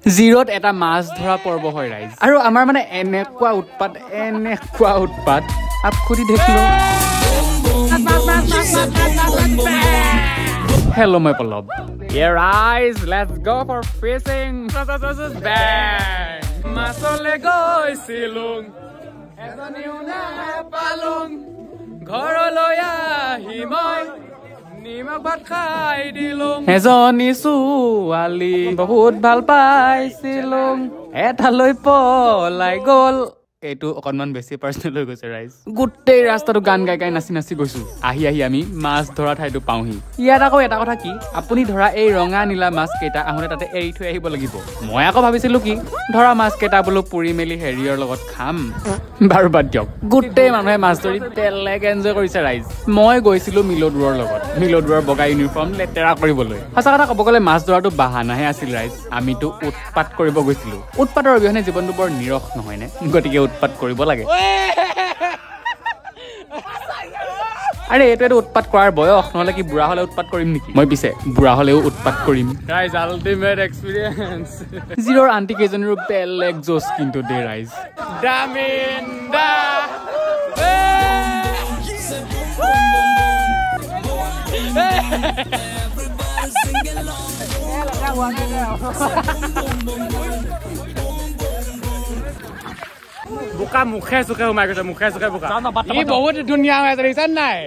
জিৰত এটা মাছ ধৰা পৰ্ব হয় ৰাইজ আৰু আমাৰ মানে এনেকুৱা উৎপাত আপ খুদি দেখিলো Hello, my beloved. Yeah, guys, let's go for fishing. Bang! Masole goy silung. Ezoniuna palung. Ghoroloya himoy. Nimak bhat khai dilung. Ezoni suali bahut bhal paisilung. Etaloi polai gol. এইটো অকনমান বেছি পাৰ্সোনেল হৈ গৈছে ৰাইজ গুটেই ৰাস্তাটো গান গাই গাই নাচি নাচি গৈছো আহি আমি মাছ ধৰা ঠাইটো পাওহি ইয়াত আকৌ এটা কথা কি আপুনি ধৰা এই ৰঙা নীলা মাছ কেইটা আহোনে তাতে এৰি থৈ আহিব লাগিব মই আকৌ ভাবিছিলো কি ধৰা মাছ কেইটা বলো পুৰি মেলি হেৰিয়ৰ লগত খাম বাৰু বাদ দিয়ক গুটেই মানুহে মাছ ধৰি বেলেগ এনজয় কৰিছে ৰাইজ মই গৈছিলো মিলোডুৰৰ লগত মিলোডুৰৰ বগা ইউনিফৰ্ম লেতেৰা কৰিবলৈ সঁচা কথা ক'ব গ'লে মাছ ধৰাটো বাহানাহে আছিল ৰাইজ আমিতো উৎপাত কৰিব গৈছিলো উৎপাতৰ অবিহনে জীৱনটো বৰ নিৰস নহয় নে গতিকে উৎপাত কৰিব লাগে আৰে এইটো উৎপাত কৰাৰ বয়স নহলে কি বুঢ়া হলে উৎপাত কৰিম নেকি মই পিছে বুঢ়া হলেও উৎপাত কৰিম গাইজ আল্টিমেট এক্সপেৰিয়েন্স জিৰৰ আন্টি কেজনীৰ বেলেগ জোছ কিন্তু দে ৰাইজ দামিন্দা বুকা মুখে চুকে সোমাই গৈছে মুখে চুকে বুকা ই বহুত ধুনীয়া হৈ আছে দেখিছা নাই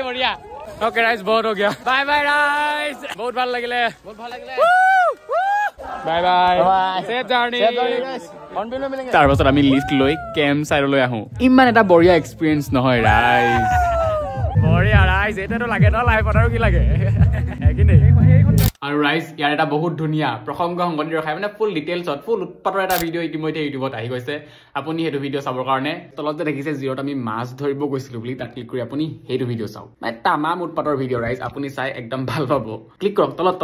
বঢ়িয়া ओके राइस बहुत हो गया बाय बाय राइस बहुत ভাল লাগিলে बाय बाय सेफ জাৰ্নি তাৰ পাছত আমি লিফট লৈ কেম্প সাইডলৈ আহো ইমান এটা বঢ়িয়া এক্সপেৰিয়েন্স নহয় ৰাইজ বঢ়িয়া ৰাইজ এটাতো লাগে ন লাইফত আৰু কি লাগে কি নাই আৰু ৰাইজ ইয়াৰ এটা বহুত ধুনীয়া প্ৰসংগ সংগঠন ৰখাই মানে ফুল ডিটেইলছত ফুল উৎপাতৰ এটা ভিডিঅ' ইতিমধ্যে ইউটিউবত আহি গৈছে আপুনি সেইটো ভিডিঅ' চাবৰ কাৰণে তলতে দেখিছে জিৰত আমি মাছ ধৰিব গৈছিলো বুলি তাত ক্লিক কৰি আপুনি সেইটো ভিডিঅ' চাওক মানে তামাম উৎপাতৰ ভিডিঅ' ৰাইজ আপুনি চাই একদম ভাল পাব ক্লিক কৰক তলত